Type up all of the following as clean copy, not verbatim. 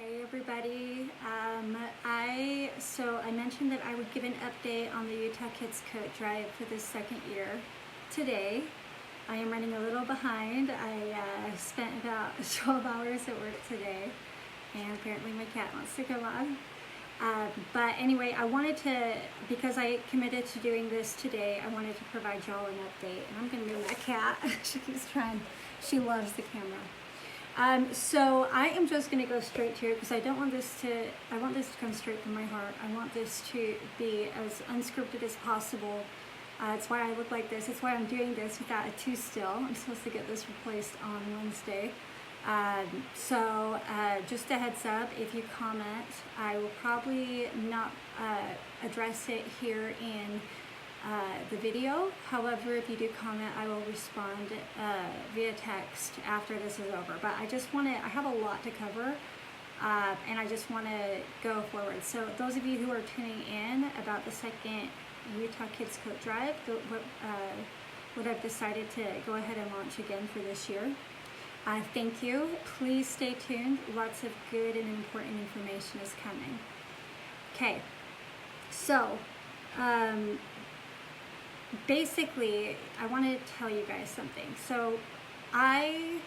Hey everybody, I mentioned that I would give an update on the Utah Kids Coat Drive for the second year today. I am running a little behind. I spent about 12 hours at work today, and apparently my cat wants to come on. But anyway, I wanted to, because I committed to doing this today, I wanted to provide y'all an update. And I'm going to move my cat. She keeps trying. She loves the camera. So I am just going to go straight to it because I want this to come straight from my heart. I want this to be as unscripted as possible. It's why I look like this. It's why I'm doing this without a 2 still. I'm supposed to get this replaced on Wednesday. Just a heads up, if you comment, I will probably not address it here in the video. However, if you do comment, I will respond via text after this is over. But I have a lot to cover, and I just want to go forward. So those of you who are tuning in about the second Utah Kids Coat Drive, what I've decided to go ahead and launch again for this year. Thank you. Please stay tuned. Lots of good and important information is coming. Okay, so basically, I want to tell you guys something. So I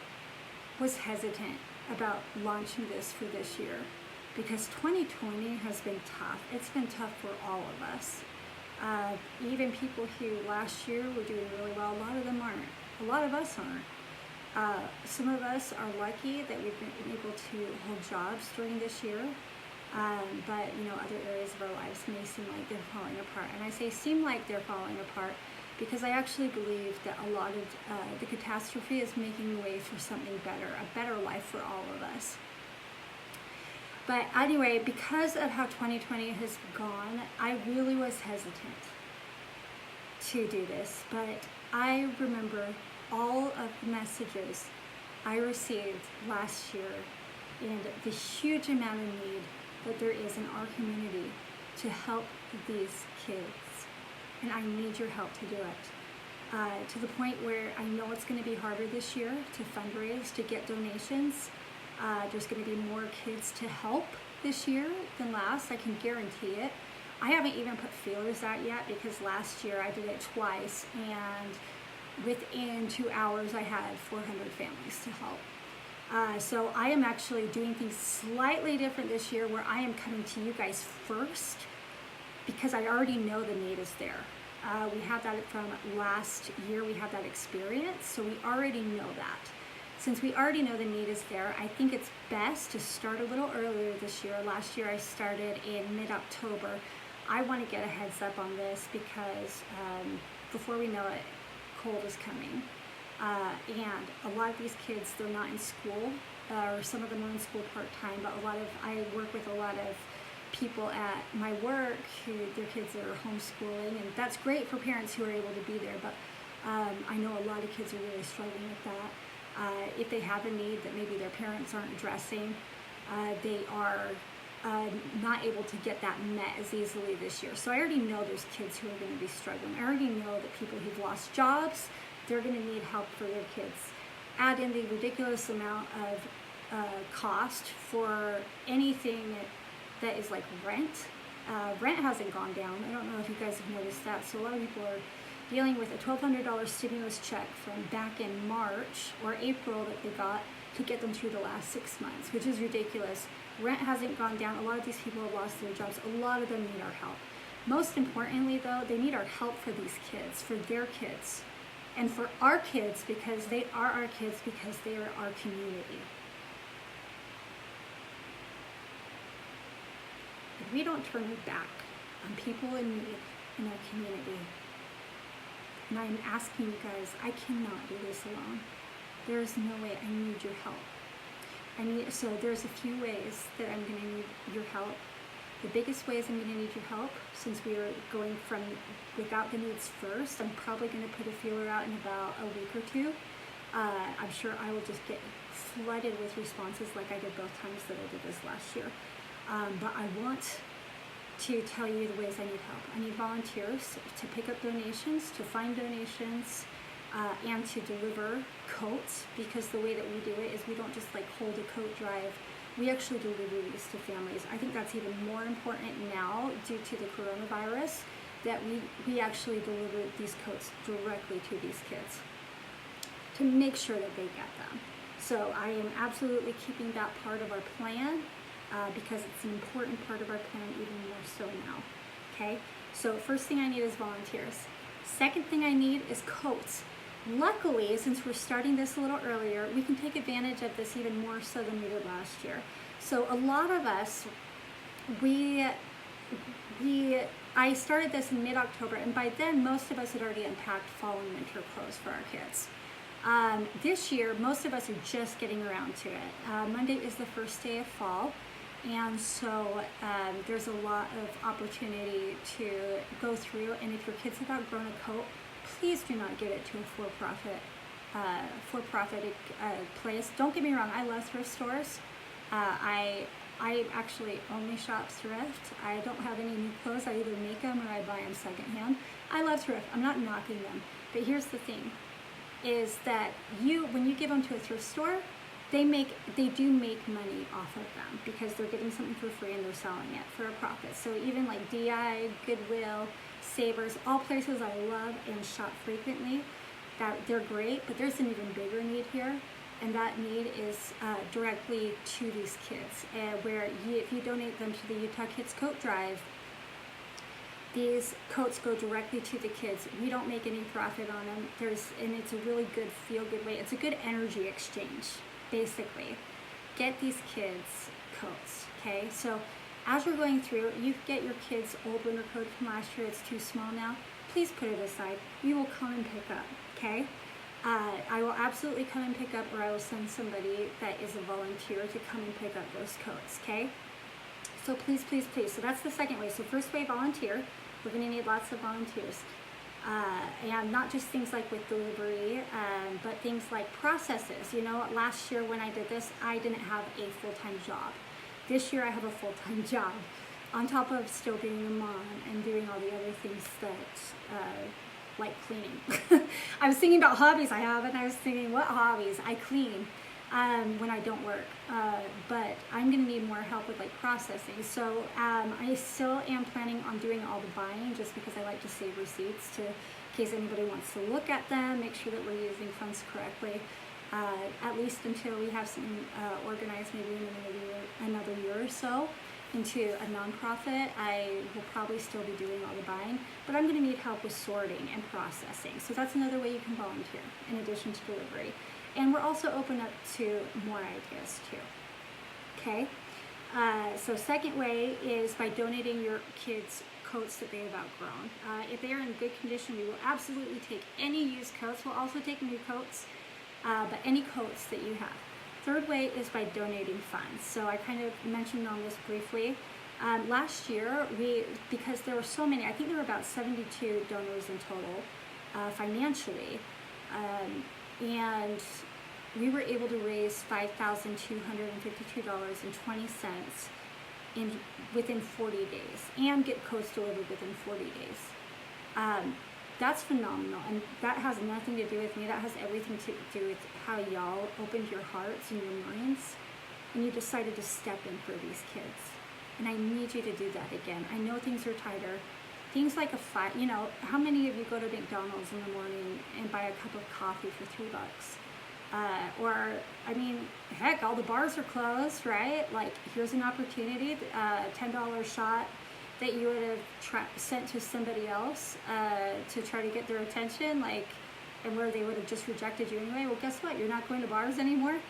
was hesitant about launching this for this year because 2020 has been tough. It's been tough for all of us. Even people who last year were doing really well, a lot of them aren't. A lot of us aren't. Some of us are lucky that we've been able to hold jobs during this year. But other areas of our lives may seem like they're falling apart. And I say seem like they're falling apart because I actually believe that a lot of the catastrophe is making way for something better, a better life for all of us. But anyway, because of how 2020 has gone, I really was hesitant to do this. But I remember all of the messages I received last year and the huge amount of need that there is in our community to help these kids, and I need your help to do it. To the point where I know it's going to be harder this year to fundraise, to get donations. There's going to be more kids to help this year than last, I can guarantee it. I haven't even put feelers out yet because last year I did it twice, and within 2 hours I had 400 families to help. So I am actually doing things slightly different this year where I am coming to you guys first because I already know the need is there. We have that from last year, we have that experience, so we already know that. Since we already know the need is there, I think it's best to start a little earlier this year. Last year I started in mid-October. I want to get a heads up on this because before we know it, cold is coming. And a lot of these kids, they're not in school, or some of them are in school part-time, but I work with a lot of people at my work who their kids are homeschooling, and that's great for parents who are able to be there, but I know a lot of kids are really struggling with that. If they have a need that maybe their parents aren't addressing, they are not able to get that met as easily this year. So I already know there's kids who are going to be struggling. I already know that people who've lost jobs, they're going to need help for their kids. Add in the ridiculous amount of cost for anything that is like rent. Rent hasn't gone down. I don't know if you guys have noticed that. So a lot of people are dealing with a $1,200 stimulus check from back in March or April that they got to get them through the last 6 months, which is ridiculous. Rent hasn't gone down. A lot of these people have lost their jobs. A lot of them need our help. Most importantly though, they need our help for these kids, for their kids. And for our kids, because they are our kids, because they are our community. If we don't turn our back on people in need in our community, and I'm asking you guys, I cannot do this alone. There is no way. I need your help. So there's a few ways that I'm going to need your help. The biggest ways I'm going to need your help, since we are going from without the needs first, I'm probably going to put a feeler out in about a week or two. I'm sure I will just get flooded with responses like I did both times that I did this last year. But I want to tell you the ways I need help. I need volunteers to pick up donations, to find donations, and to deliver coats, because the way that we do it is we don't just like hold a coat drive we actually deliver these to families. I think that's even more important now due to the coronavirus, that we actually deliver these coats directly to these kids to make sure that they get them. So I am absolutely keeping that part of our plan because it's an important part of our plan, even more so now. Okay, so first thing I need is volunteers. Second thing I need is coats. Luckily, since we're starting this a little earlier, we can take advantage of this even more so than we did last year. So a lot of us, I started this in mid-October, and by then most of us had already unpacked fall and winter clothes for our kids. This year, most of us are just getting around to it. Monday is the first day of fall, and so there's a lot of opportunity to go through, and if your kids have outgrown a coat, please do not give it to a for-profit place. Don't get me wrong, I love thrift stores. I actually only shop thrift. I don't have any new clothes. I either make them or I buy them secondhand. I love thrift. I'm not knocking them. But here's the thing, is that when you give them to a thrift store, they do make money off of them because they're getting something for free and they're selling it for a profit. So even like DI, Goodwill, Savers, all places I love and shop frequently, that they're great, but there's an even bigger need here. And that need is directly to these kids, where if you donate them to the Utah Kids Coat Drive, these coats go directly to the kids. We don't make any profit on them. And it's a really good feel-good way. It's a good energy exchange, basically. Get these kids coats, okay? So as you're going through, you get your kids' old winter coat from last year. It's too small now. Please put it aside. We will come and pick up, okay? I will absolutely come and pick up, or I will send somebody that is a volunteer to come and pick up those coats, okay? So please, please, please. So that's the second way. So first way, volunteer. We're going to need lots of volunteers. And not just things like with delivery, but things like processes. You know, last year when I did this, I didn't have a full-time job. This year I have a full-time job, on top of still being a mom and doing all the other things that, like cleaning. I was thinking about hobbies I have, and I was thinking, what hobbies? I clean when I don't work, but I'm going to need more help with like processing. So I still am planning on doing all the buying, just because I like to save receipts in case anybody wants to look at them, make sure that we're using funds correctly, at least until we have something organized, maybe in another year or so, into a nonprofit. I will probably still be doing all the buying, but I'm going to need help with sorting and processing. So that's another way you can volunteer in addition to delivery. And we're also open up to more ideas too. Okay? So second way is by donating your kids' coats that they have outgrown. If they are in good condition, we will absolutely take any used coats. We'll also take new coats, but any coats that you have. Third way is by donating funds. So I kind of mentioned on this briefly. Last year, because there were so many, I think there were about 72 donors in total financially, and we were able to raise $5,252.20 within 40 days and get coats delivered within 40 days. That's phenomenal, and that has nothing to do with me. That has everything to do with how y'all opened your hearts and your minds, and you decided to step in for these kids. And I need you to do that again. I know things are tighter. Things like you know, how many of you go to McDonald's in the morning and buy a cup of coffee for $3? Or, I mean, heck, all the bars are closed, right? Like, here's an opportunity, $10 shot that you would have sent to somebody else to try to get their attention, like, and where they would have just rejected you anyway. Well, guess what? You're not going to bars anymore.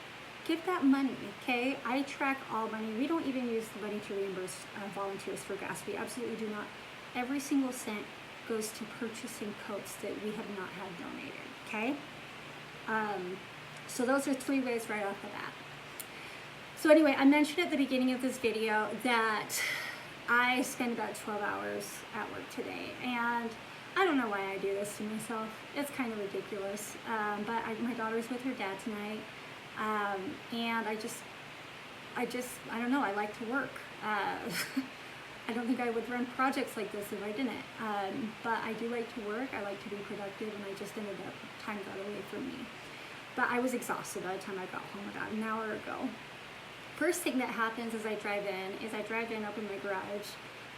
Give that money, okay? I track all money. We don't even use the money to reimburse volunteers for gas. We absolutely do not. Every single cent goes to purchasing coats that we have not had donated, okay? So those are 3 ways right off the bat. So anyway, I mentioned at the beginning of this video that I spent about 12 hours at work today, and I don't know why I do this to myself. It's kind of ridiculous, but my daughter's with her dad tonight, and I don't know, I like to work. I don't think I would run projects like this if I didn't, but I do like to work, I like to be productive, and I just ended up, time got away from me. But I was exhausted by the time I got home about an hour ago. First thing that happens as I drive in is open my garage,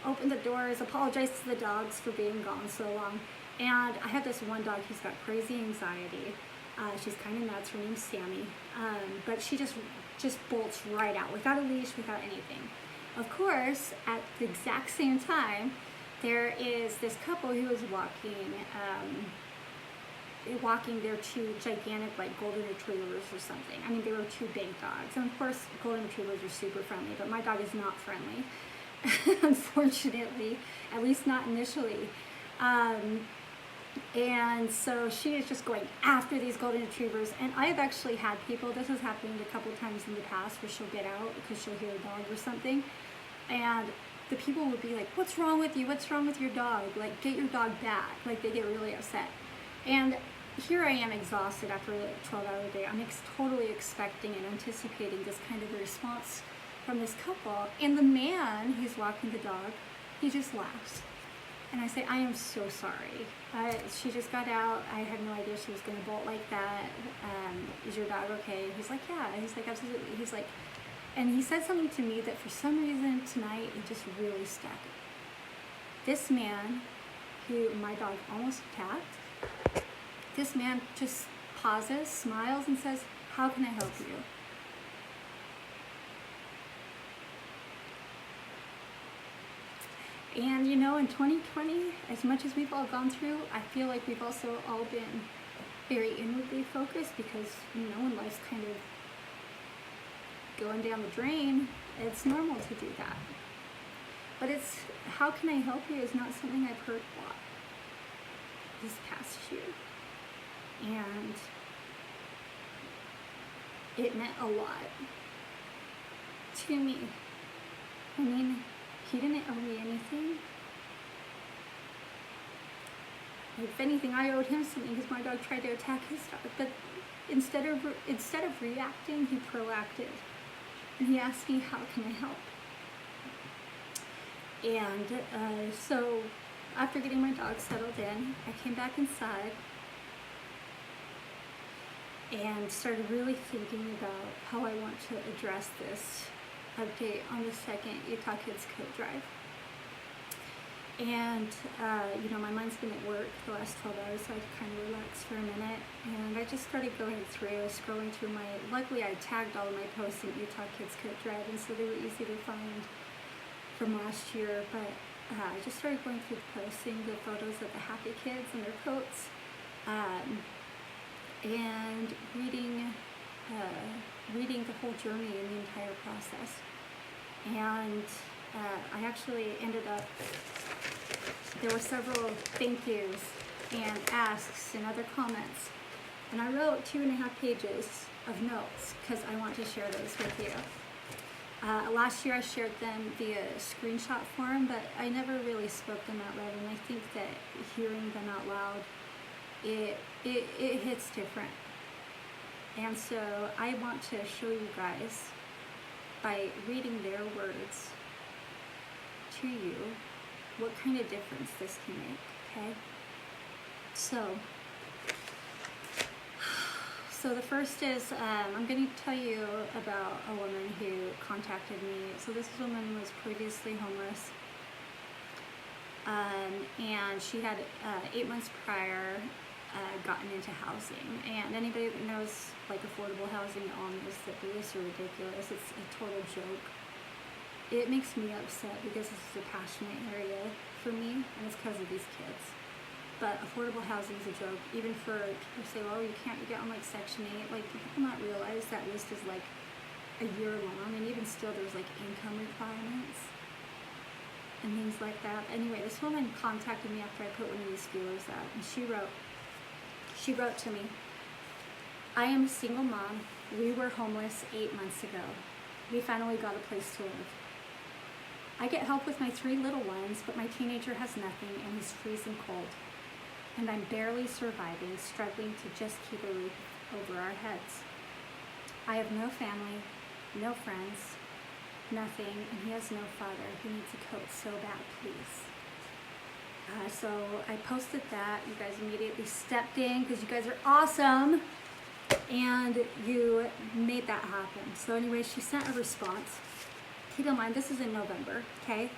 open the doors, apologize to the dogs for being gone so long. And I have this one dog who's got crazy anxiety. She's kind of nuts. Her name's Sammy. But she just bolts right out without a leash, without anything. Of course, at the exact same time, there is this couple who is walking their two gigantic, like, golden retrievers or something. I mean, they were two big dogs. And of course, golden retrievers are super friendly, but my dog is not friendly, unfortunately, at least not initially. And so she is just going after these golden retrievers. And I have actually had people, this has happened a couple times in the past, where she'll get out because she'll hear a dog or something. And the people would be like, what's wrong with you? What's wrong with your dog? Like, get your dog back. Like, they get really upset. And here I am exhausted after a 12-hour day. I'm totally expecting and anticipating this kind of a response from this couple. And the man who's walking the dog, he just laughs. And I say, I am so sorry. She just got out. I had no idea she was going to bolt like that. Is your dog okay? He's like, yeah. He's like, absolutely. He's like, and he said something to me that for some reason tonight, it just really stuck. This man, who my dog almost attacked, this man just pauses, smiles, and says, how can I help you? And you know, in 2020, as much as we've all gone through, I feel like we've also all been very inwardly focused because, you know, when life's kind of going down the drain, it's normal to do that. But it's, how can I help you is not something I've heard a lot this past year. And it meant a lot to me. I mean, he didn't owe me anything. If anything, I owed him something because my dog tried to attack his dog. But instead of reacting, he proacted. And he asked me, how can I help? And so after getting my dog settled in, I came back inside and started really thinking about how I want to address this update on the second Utah Kids Coat Drive. And, you know, my mind's been at work the last 12 hours, so I kind of relaxed for a minute. And I just started going through, scrolling through luckily I tagged all of my posts in Utah Kids Coat Drive, and so they were easy to find from last year. But I just started going through the posts, seeing the photos of the happy kids and their coats, and reading the whole journey and the entire process. And I actually ended up, there were several thank yous and asks and other comments. And I wrote 2.5 pages of notes because I want to share those with you. Last year I shared them via screenshot form, but I never really spoke them out loud. And I think that hearing them out loud, it hits different. And so I want to show you guys, by reading their words to you, what kind of difference this can make, okay? So the first is, I'm going to tell you about a woman who contacted me. So this woman was previously homeless, and she had 8 months prior gotten into housing. And anybody that knows like affordable housing on knows that the lists are ridiculous. It's a total joke. It makes me upset because this is a passionate area for me, and it's because of these kids. But affordable housing is a joke. Even for people say, well, you can't get on like Section 8. Like, do people not realize that list is like a year long, and even still there's like income requirements and things like that. Anyway, this woman contacted me after I put one of these feelers out, and she wrote to me, I am a single mom. We were homeless 8 months ago. We finally got a place to live. I get help with my 3 little ones, but my teenager has nothing and he's freezing cold. And I'm barely surviving, struggling to just keep a roof over our heads. I have no family, no friends, nothing, and he has no father. He needs a coat so bad, please. So I posted that. You guys immediately stepped in because you guys are awesome. and you made that happen. So anyway, she sent a response. Keep in mind, this is in November, okay?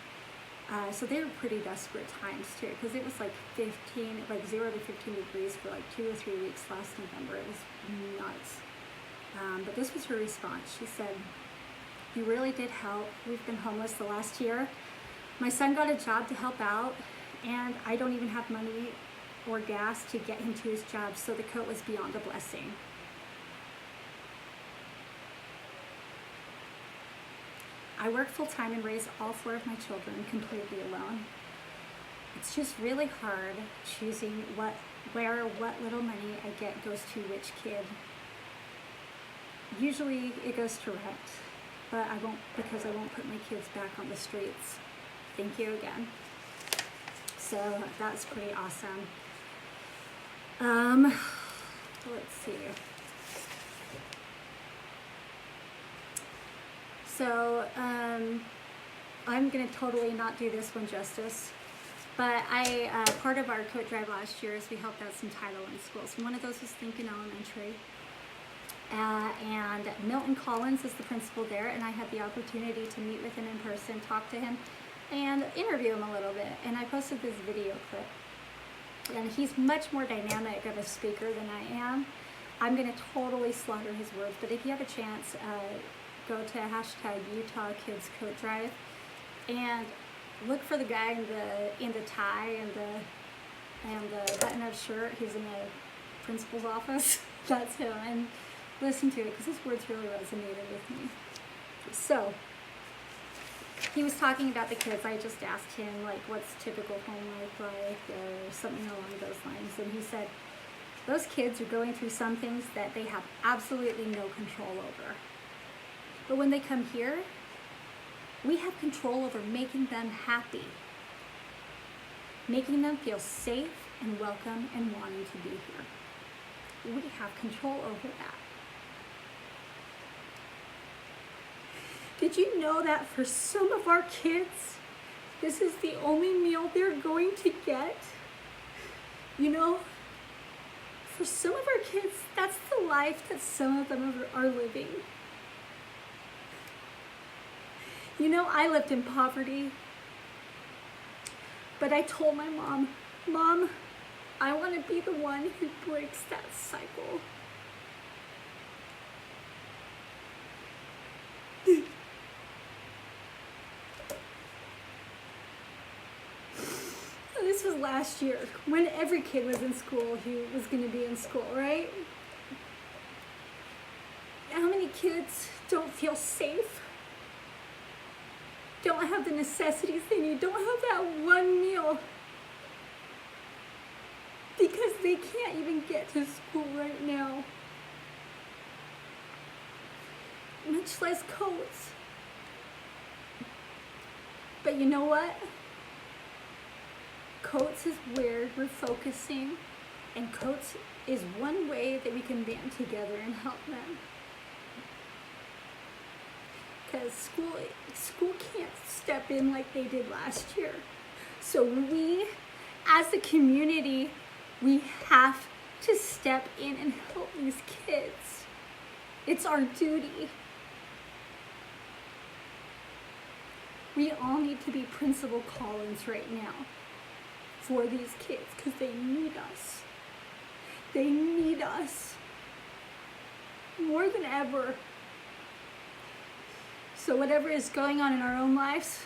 So they were pretty desperate times too, because it was like 0 to 15 degrees for like 2 or 3 weeks last November. It was nuts. But this was her response. She said, "You really did help. We've been homeless the last year. My son got a job to help out, and I don't even have money or gas to get him to his job, so the coat was beyond a blessing." I work full-time and raise all 4 of my children completely alone. It's just really hard choosing what little money I get goes to which kid. Usually it goes to rent, but I won't, because I won't put my kids back on the streets. Thank you again. So that's pretty awesome. Let's see. So I'm gonna totally not do this one justice, but part of our coat drive last year is we helped out some Title I schools, and one of those was Lincoln Elementary. And Milton Collins is the principal there, and I had the opportunity to meet with him in person, talk to him, and interview him a little bit. And I posted this video clip, and he's much more dynamic of a speaker than I am. I'm gonna totally slaughter his words, but if you have a chance, go to #UtahKidsCoatDrive and look for the guy in the tie and the button-up shirt. He's in the principal's office. That's him, and listen to it because his words really resonated with me. So he was talking about the kids. I just asked him like, what's typical home life like, or something along those lines, and he said those kids are going through some things that they have absolutely no control over. But when they come here, we have control over making them happy, making them feel safe and welcome and wanting to be here. We have control over that. Did you know that for some of our kids, this is the only meal they're going to get? You know, for some of our kids, that's the life that some of them are living. You know, I lived in poverty, but I told my mom, "Mom, I want to be the one who breaks that cycle." This was last year, when every kid was in school who was going to be in school, right? How many kids don't feel safe? Don't have the necessities they need, don't have that one meal because they can't even get to school right now, much less coats. But you know what? Coats is where we're focusing, and coats is one way that we can band together and help them. Because school can't step in like they did last year. So we, as a community, we have to step in and help these kids. It's our duty. We all need to be Principal Collins right now for these kids because they need us. They need us more than ever. So whatever is going on in our own lives,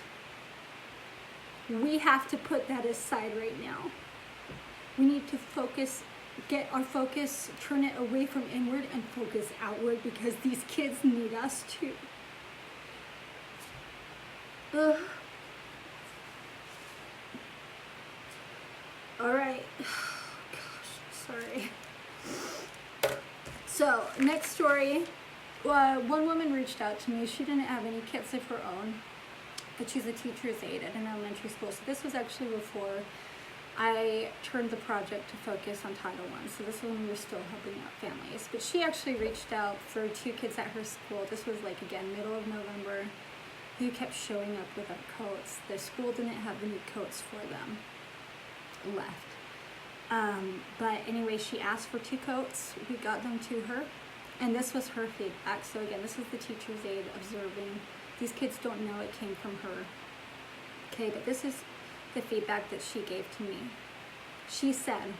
we have to put that aside right now. We need to focus, get our focus, turn it away from inward and focus outward because these kids need us too. Ugh. All right. Gosh, sorry. So, next story. One woman reached out to me. She didn't have any kids of her own, but she's a teacher's aide at an elementary school. So this was actually before I turned the project to focus on Title I. So this was when we were still helping out families. But she actually reached out for 2 kids at her school. This was like, again, middle of November, who kept showing up without coats. The school didn't have any coats for them left. But anyway, she asked for 2 coats. We got them to her. And this was her feedback. So again, this is the teacher's aide observing. These kids don't know it came from her. Okay, but this is the feedback that she gave to me. She said,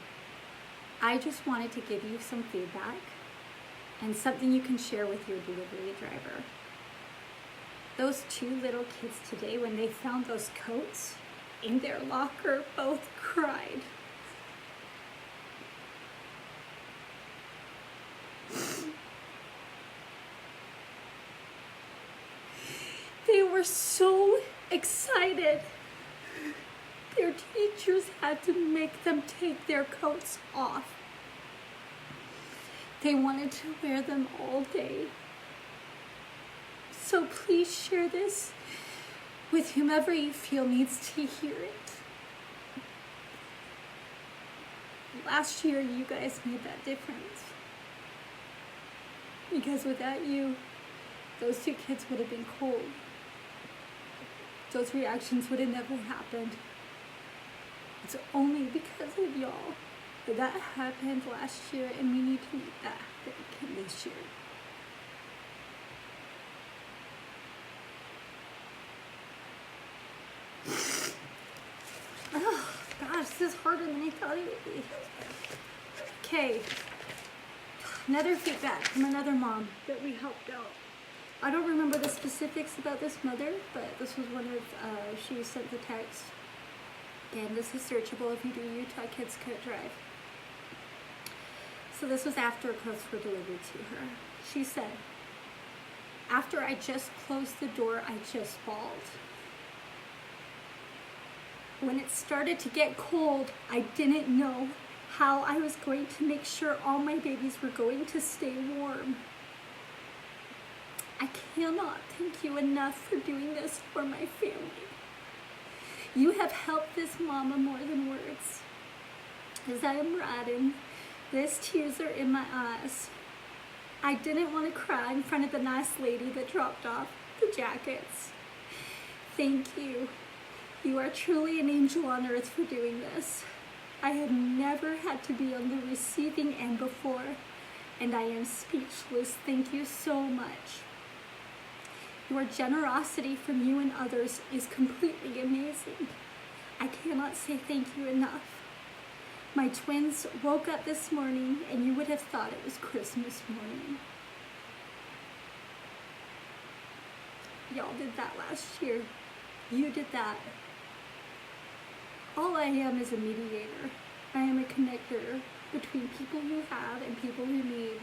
I just wanted to give you some feedback and something you can share with your delivery driver. Those 2 little kids today, when they found those coats in their locker, both cried. They were so excited. Their teachers had to make them take their coats off. They wanted to wear them all day. So please share this with whomever you feel needs to hear it. Last year, you guys made that difference. Because without you, those 2 kids would have been cold. Those reactions would have never happened. It's only because of y'all that happened last year, and we need to make that happen again this year. Oh, gosh, this is harder than I thought it would be. Okay, another feedback from another mom that we helped out. I don't remember the specifics about this mother, but this was one of, she sent the text. Again, this is searchable if you do Utah Kids Coat Drive. So this was after coats were delivered to her. She said, after I just closed the door, I just bawled. When it started to get cold, I didn't know how I was going to make sure all my babies were going to stay warm. I cannot thank you enough for doing this for my family. You have helped this mama more than words. As I am writing, these tears are in my eyes. I didn't want to cry in front of the nice lady that dropped off the jackets. Thank you. You are truly an angel on earth for doing this. I have never had to be on the receiving end before, and I am speechless. Thank you so much. Your generosity from you and others is completely amazing. I cannot say thank you enough. My twins woke up this morning and you would have thought it was Christmas morning. Y'all did that last year. You did that. All I am is a mediator. I am a connector between people who have and people who need.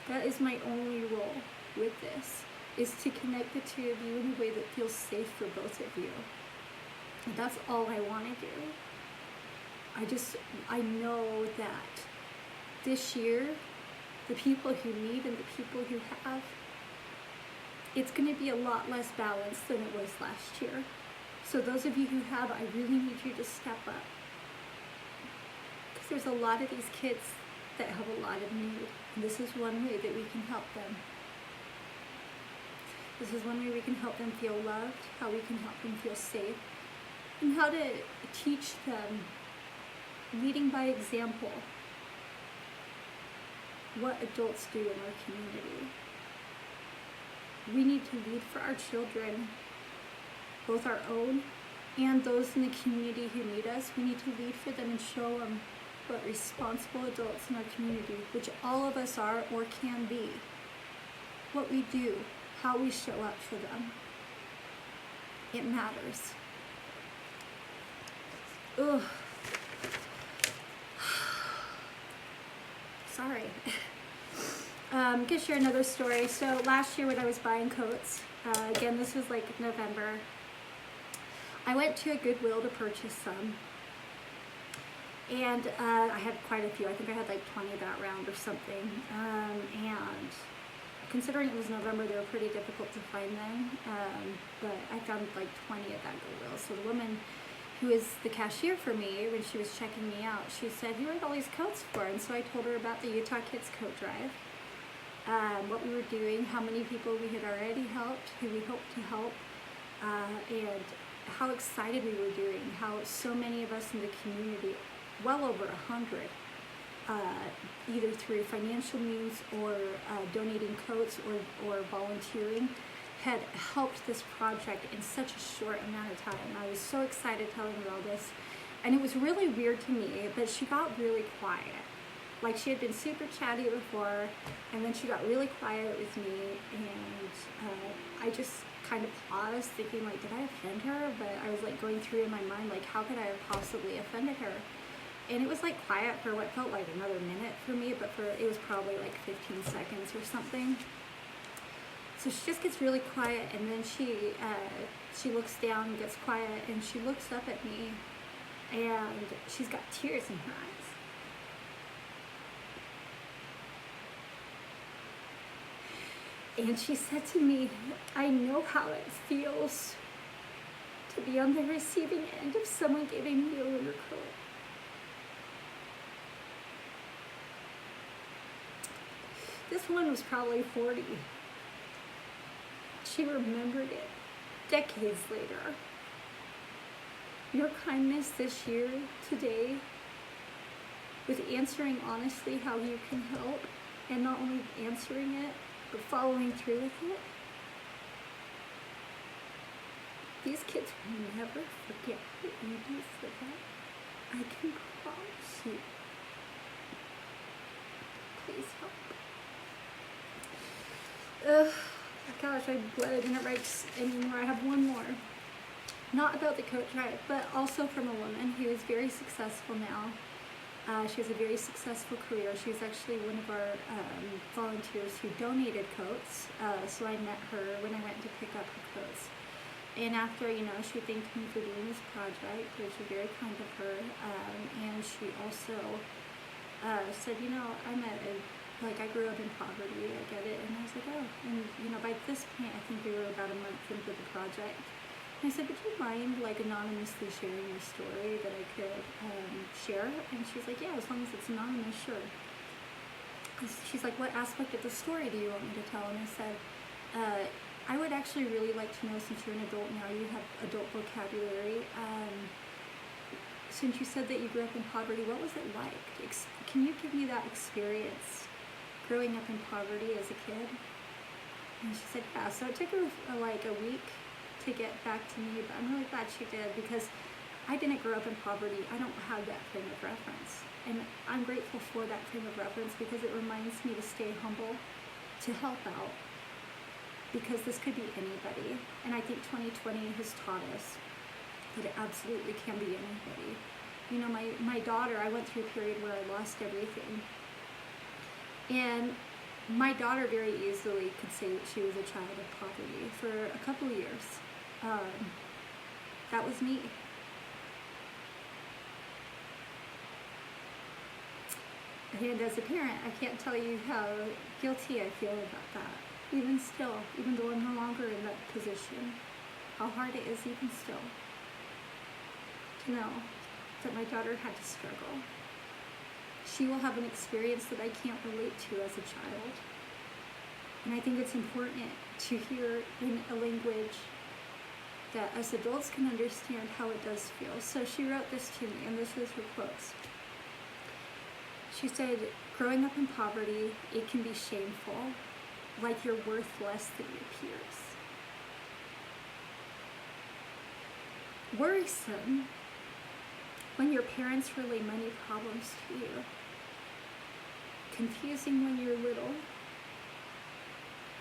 That is my only role with this, is to connect the 2 of you in a way that feels safe for both of you. And that's all I want to do. I know that this year, the people who need and the people who have, it's going to be a lot less balanced than it was last year. So those of you who have, I really need you to step up. Because there's a lot of these kids that have a lot of need. And this is one way that we can help them. This is one way we can help them feel loved, how we can help them feel safe, and how to teach them, leading by example, what adults do in our community. We need to lead for our children, both our own and those in the community who need us. We need to lead for them and show them what responsible adults in our community, which all of us are or can be, what we do, how we show up for them. It matters. Ugh. Sorry. I'm gonna share another story. So last year when I was buying coats, again, this was like November, I went to a Goodwill to purchase some. And I had quite a few. I think I had like 20 that round or something. And considering it was November, they were pretty difficult to find then. But I found like 20 at that Goodwill. So the woman who is the cashier for me, when she was checking me out, she said, "Who are all these coats for?" And so I told her about the Utah Kids Coat Drive, what we were doing, how many people we had already helped, who we hoped to help, and how excited we were doing, how so many of us in the community well over 100, either through financial means or donating coats or volunteering, had helped this project in such a short amount of time. I was so excited telling her all this, and it was really weird to me that she got really quiet. Like, she had been super chatty before, and then she got really quiet with me, and I just kind of paused, thinking, like, did I offend her? But I was like going through in my mind, like, how could I have possibly offended her? And it was like quiet for what felt like another minute for me, but it was probably like 15 seconds or something. So she just gets really quiet, and then she looks down, gets quiet, and she looks up at me, and she's got tears in her eyes. And she said to me, I know how it feels to be on the receiving end of someone giving me a winter coat. This one was probably 40. She remembered it decades later. Your kindness this year, today, with answering honestly how you can help, and not only answering it, but following through with it. These kids will never forget what you do for them. I can promise you. Please help. Gosh, I'm glad I didn't write anymore. I have one more. Not about the coat drive, but also from a woman who is very successful now. She has a very successful career. She was actually one of our volunteers who donated coats. So I met her when I went to pick up her coats. And after, she thanked me for doing this project, which was very kind of her. And she also said, I grew up in poverty, I get it. And I was like, oh. And, by this point, I think we were about a month into the project. And I said, would you mind, anonymously sharing your story that I could share? And she's like, yeah, as long as it's anonymous, sure. She's like, what aspect of the story do you want me to tell? And I said, I would actually really like to know, since you're an adult now, you have adult vocabulary. Since you said that you grew up in poverty, what was it like? Can you give me that experience growing up in poverty as a kid? And she said, yeah. So it took her a week to get back to me, but I'm really glad she did, because I didn't grow up in poverty. I don't have that frame of reference. And I'm grateful for that frame of reference, because it reminds me to stay humble, to help out, because this could be anybody. And I think 2020 has taught us that it absolutely can be anybody. My daughter, I went through a period where I lost everything. And my daughter very easily could say that she was a child of poverty for a couple of years. That was me. And as a parent, I can't tell you how guilty I feel about that. Even still, even though I'm no longer in that position, how hard it is even still to know that my daughter had to struggle. She will have an experience that I can't relate to as a child. And I think it's important to hear in a language that us adults can understand how it does feel. So she wrote this to me, and this is her quotes. She said, growing up in poverty, it can be shameful, like you're worth less than your peers. Worrisome, when your parents relay money problems to you. Confusing when you're little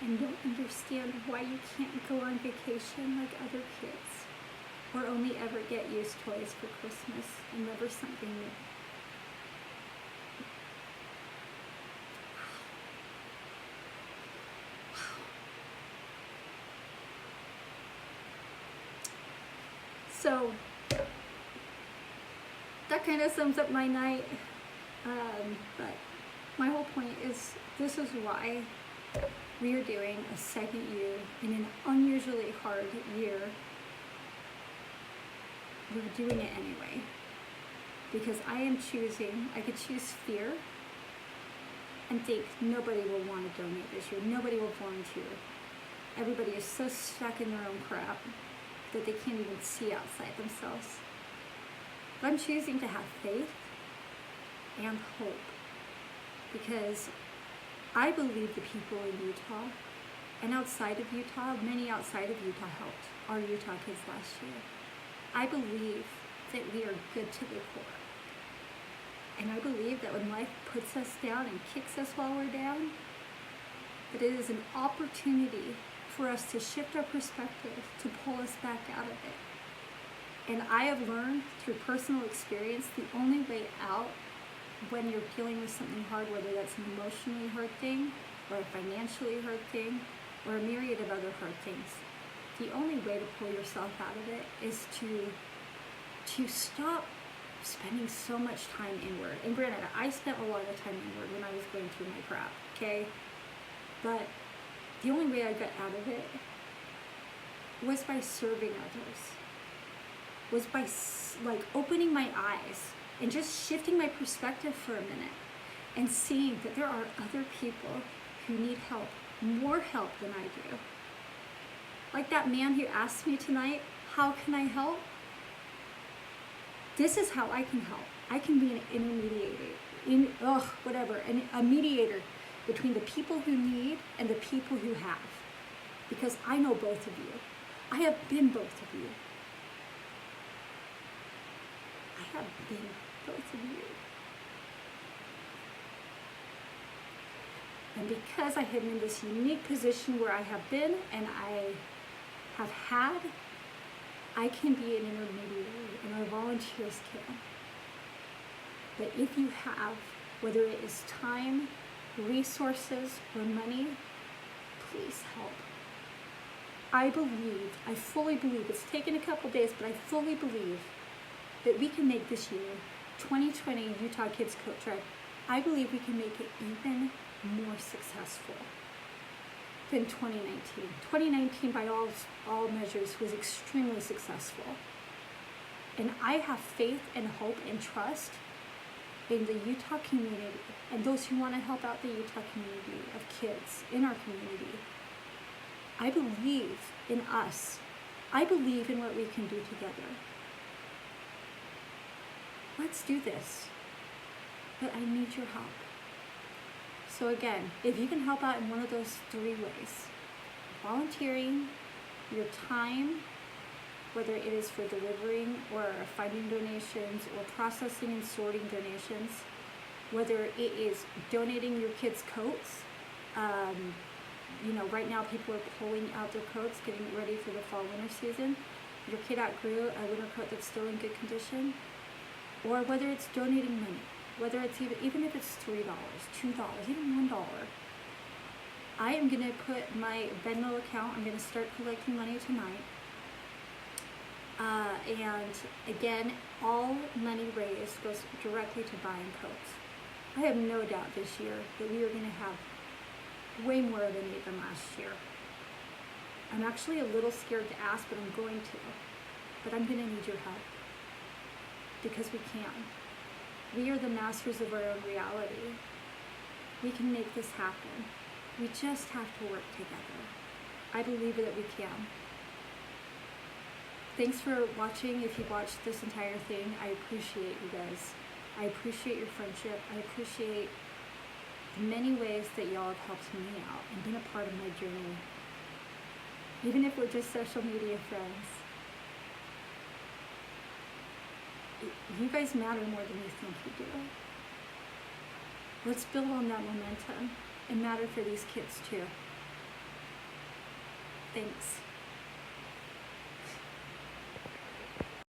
and don't understand why you can't go on vacation like other kids, or only ever get used toys for Christmas and never something new. So that kind of sums up my night, but my whole point is this is why we are doing a second year in an unusually hard year. We're doing it anyway, because I could choose fear and think nobody will want to donate this year, nobody will volunteer. Everybody is so stuck in their own crap that they can't even see outside themselves. But I'm choosing to have faith and hope, because I believe the people in Utah and outside of Utah, many outside of Utah helped our Utah kids last year. I believe that we are good to the core. And I believe that when life puts us down and kicks us while we're down, that it is an opportunity for us to shift our perspective, to pull us back out of it. And I have learned through personal experience, the only way out when you're dealing with something hard, whether that's an emotionally hard thing, or a financially hard thing, or a myriad of other hard things, the only way to pull yourself out of it is to stop spending so much time inward. And granted, I spent a lot of time inward when I was going through my crap, okay? But the only way I got out of it was by serving others, was by like opening my eyes and just shifting my perspective for a minute and seeing that there are other people who need help, more help than I do. Like that man who asked me tonight, how can I help? This is how I can help. I can be an intermediator, a mediator between the people who need and the people who have. Because I know both of you. I have been both of you. I have been both of you. And because I am in this unique position where I have been and I have had, I can be an intermediary, and our volunteers can. But if you have, whether it is time, resources, or money, please help. I fully believe, it's taken a couple days, but I fully believe that we can make this year, 2020 Utah Kids Coat Drive, I believe we can make it even more successful than 2019. 2019, by all measures, was extremely successful. And I have faith and hope and trust in the Utah community and those who want to help out the Utah community of kids in our community. I believe in us. I believe in what we can do together. Let's do this. But I need your help. So again, if you can help out in one of those three ways, volunteering, your time, whether it is for delivering or finding donations or processing and sorting donations, whether it is donating your kids' coats, right now people are pulling out their coats, getting ready for the fall-winter season. Your kid outgrew a winter coat that's still in good condition, or whether it's donating money. Whether it's even if it's $3, $2, even $1. I am going to put my VENMO account, I'm going to start collecting money tonight. And again, all money raised goes directly to buying coats. I have no doubt this year that we are going to have way more of a need than last year. I'm actually a little scared to ask, but I'm going to. But I'm going to need your help. Because we can. We are the masters of our own reality. We can make this happen. We just have to work together. I believe that we can. Thanks for watching. If you watched this entire thing, I appreciate you guys. I appreciate your friendship. I appreciate the many ways that y'all have helped me out and been a part of my journey. Even if we're just social media friends. You guys matter more than you think you do. Let's build on that momentum and matter for these kids too. Thanks.